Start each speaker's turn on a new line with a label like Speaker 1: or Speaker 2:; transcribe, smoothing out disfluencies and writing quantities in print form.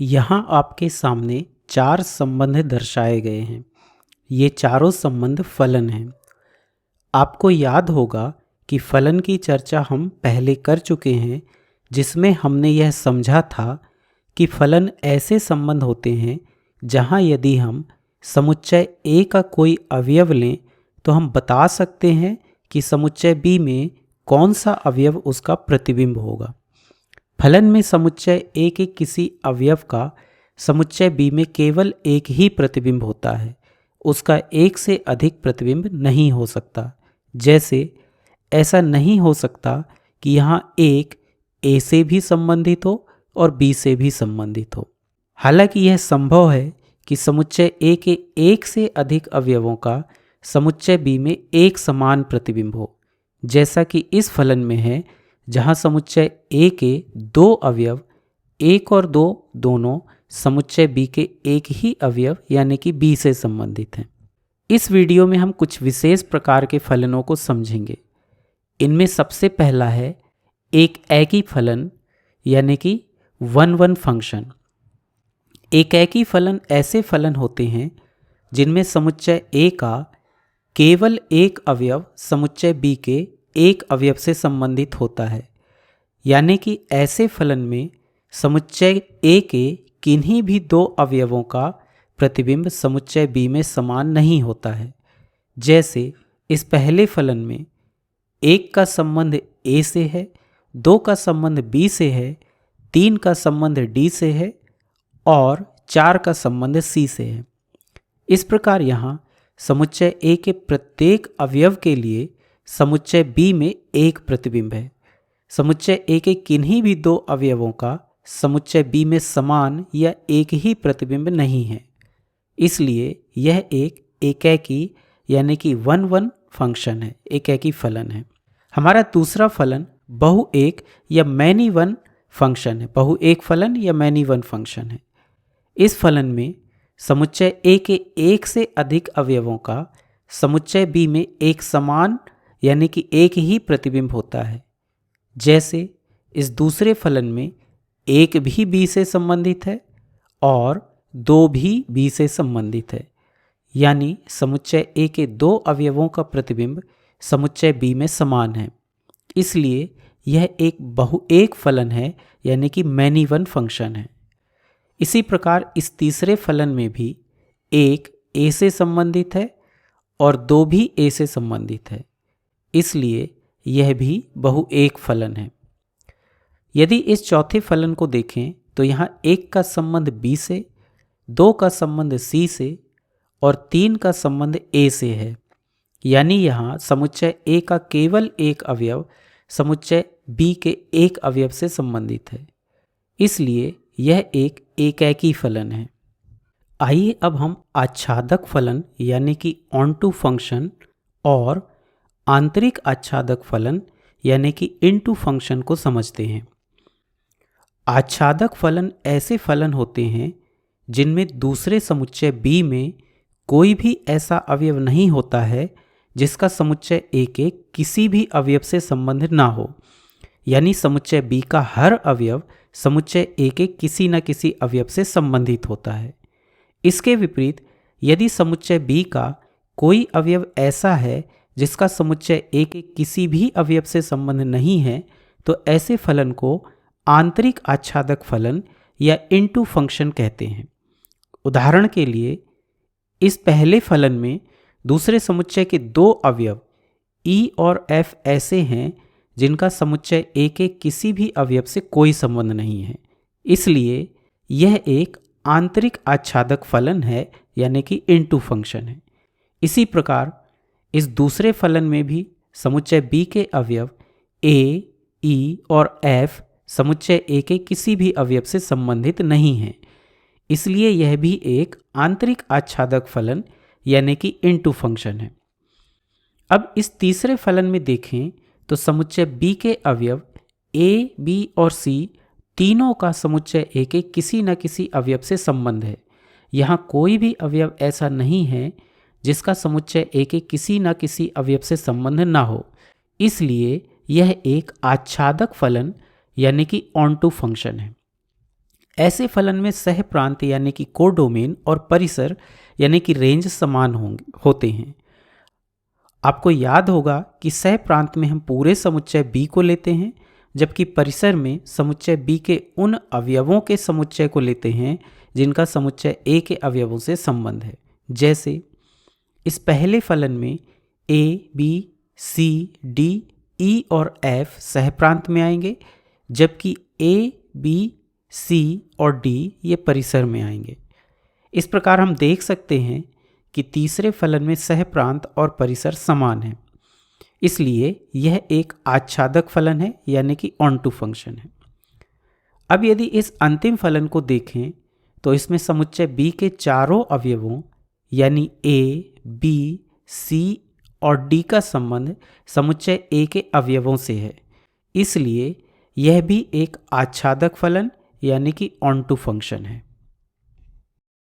Speaker 1: यहाँ आपके सामने चार संबंध दर्शाए गए हैं। ये चारों संबंध फलन हैं। आपको याद होगा कि फलन की चर्चा हम पहले कर चुके हैं, जिसमें हमने यह समझा था कि फलन ऐसे संबंध होते हैं जहाँ यदि हम समुच्चय ए का कोई अवयव लें तो हम बता सकते हैं कि समुच्चय बी में कौन सा अवयव उसका प्रतिबिंब होगा। फलन में समुच्चय ए के किसी अवयव का समुच्चय बी में केवल एक ही प्रतिबिंब होता है, उसका एक से अधिक प्रतिबिंब नहीं हो सकता। जैसे ऐसा नहीं हो सकता कि यहाँ एक ए से भी संबंधित हो और बी से भी संबंधित हो। हालांकि यह संभव है कि समुच्चय ए के एक से अधिक अवयवों का समुच्चय बी में एक समान प्रतिबिंब हो, जैसा कि इस फलन में है, जहाँ समुच्चय ए के दो अवयव एक और दो दोनों समुच्चय बी के एक ही अवयव यानी कि बी से संबंधित हैं। इस वीडियो में हम कुछ विशेष प्रकार के फलनों को समझेंगे। इनमें सबसे पहला है एक एकी फलन यानी कि वन वन फंक्शन। एक एकी फलन ऐसे फलन होते हैं जिनमें समुच्चय ए का केवल एक अवयव समुच्चय बी के एक अवयव से संबंधित होता है, यानी कि ऐसे फलन में समुच्चय ए के किन्हीं भी दो अवयवों का प्रतिबिंब समुच्चय बी में समान नहीं होता है। जैसे इस पहले फलन में एक का संबंध ए से है, दो का संबंध बी से है, तीन का संबंध डी से है और चार का संबंध सी से है। इस प्रकार यहाँ समुच्चय ए के प्रत्येक अवयव के लिए समुच्चय बी में एक प्रतिबिंब है। समुच्चय ए के किन्हीं भी दो अवयवों का समुच्चय बी में समान या एक ही प्रतिबिंब नहीं है, इसलिए यह एक एकैकी यानी कि वन वन फंक्शन है, एकैकी फलन है। हमारा दूसरा फलन बहु एक या मैनी वन फंक्शन है। बहु एक फलन या मैनी वन फंक्शन है। इस फलन में समुच्चय ए के एक से अधिक अवयवों का समुच्चय बी में एक समान यानी कि एक ही प्रतिबिंब होता है। जैसे इस दूसरे फलन में एक भी बी से संबंधित है और दो भी बी से संबंधित है, यानी समुच्चय ए के दो अवयवों का प्रतिबिंब समुच्चय बी में समान है, इसलिए यह एक बहु एक फलन है यानी कि मैनी वन फंक्शन है। इसी प्रकार इस तीसरे फलन में भी एक ए से संबंधित है और दो भी ए से संबंधित है, इसलिए यह भी बहु एक फलन है। यदि इस चौथे फलन को देखें तो यहाँ एक का संबंध बी से, दो का संबंध सी से और तीन का संबंध ए से है, यानी यहाँ समुच्चय ए का केवल एक अवयव समुच्चय बी के एक अवयव से संबंधित है, इसलिए यह एक एकैकी फलन है। आइए अब हम आच्छादक फलन यानी कि ऑनटू फंक्शन और आंतरिक आच्छादक फलन यानी कि इनटू फंक्शन को समझते हैं। आच्छादक फलन ऐसे फलन होते हैं जिनमें दूसरे समुच्चय बी में कोई भी ऐसा अवयव नहीं होता है जिसका समुच्चय ए के किसी भी अवयव से संबंधित ना हो, यानी समुच्चय बी का हर अवयव समुच्चय ए के किसी न किसी अवयव से संबंधित होता है। इसके विपरीत यदि समुच्चय बी का कोई अवयव ऐसा है जिसका समुच्चय ए के किसी भी अवयव से संबंध नहीं है, तो ऐसे फलन को आंतरिक आच्छादक फलन या इनटू फंक्शन कहते हैं। उदाहरण के लिए इस पहले फलन में दूसरे समुच्चय के दो अवयव ई और एफ ऐसे हैं जिनका समुच्चय ए के किसी भी अवयव से कोई संबंध नहीं है, इसलिए यह एक आंतरिक आच्छादक फलन है यानी कि इनटू फंक्शन है। इसी प्रकार इस दूसरे फलन में भी समुच्चय बी के अवयव ए, ई और एफ समुच्चय ए के किसी भी अवयव से संबंधित नहीं हैं, इसलिए यह भी एक आंतरिक आच्छादक फलन यानी कि इनटू फंक्शन है। अब इस तीसरे फलन में देखें तो समुच्चय बी के अवयव ए, बी और सी तीनों का समुच्चय ए के किसी न किसी अवयव से संबंध है। यहाँ कोई भी अवयव ऐसा नहीं है जिसका समुच्चय ए के किसी न किसी अवयव से संबंध ना हो, इसलिए यह एक आच्छादक फलन यानी कि ऑनटू फंक्शन है। ऐसे फलन में सह प्रांत यानी कि कोडोमेन और परिसर यानी कि रेंज समान होते हैं। आपको याद होगा कि सह प्रांत में हम पूरे समुच्चय B को लेते हैं, जबकि परिसर में समुच्चय B के उन अवयवों के समुच्चय को लेते हैं जिनका समुच्चय A के अवयवों से संबंध है। जैसे इस पहले फलन में A, B, C, D, E और F सह प्रांत में आएंगे, जबकि A, B, C और D ये परिसर में आएंगे। इस प्रकार हम देख सकते हैं कि तीसरे फलन में सह प्रांत और परिसर समान है, इसलिए यह एक आच्छादक फलन है यानी कि ऑनटू फंक्शन है। अब यदि इस अंतिम फलन को देखें तो इसमें समुच्चय B के चारों अवयवों यानी A, B, C और D का संबंध समुच्चय A के अवयवों से है, इसलिए यह भी एक आच्छादक फलन यानी कि ऑनटू फंक्शन है।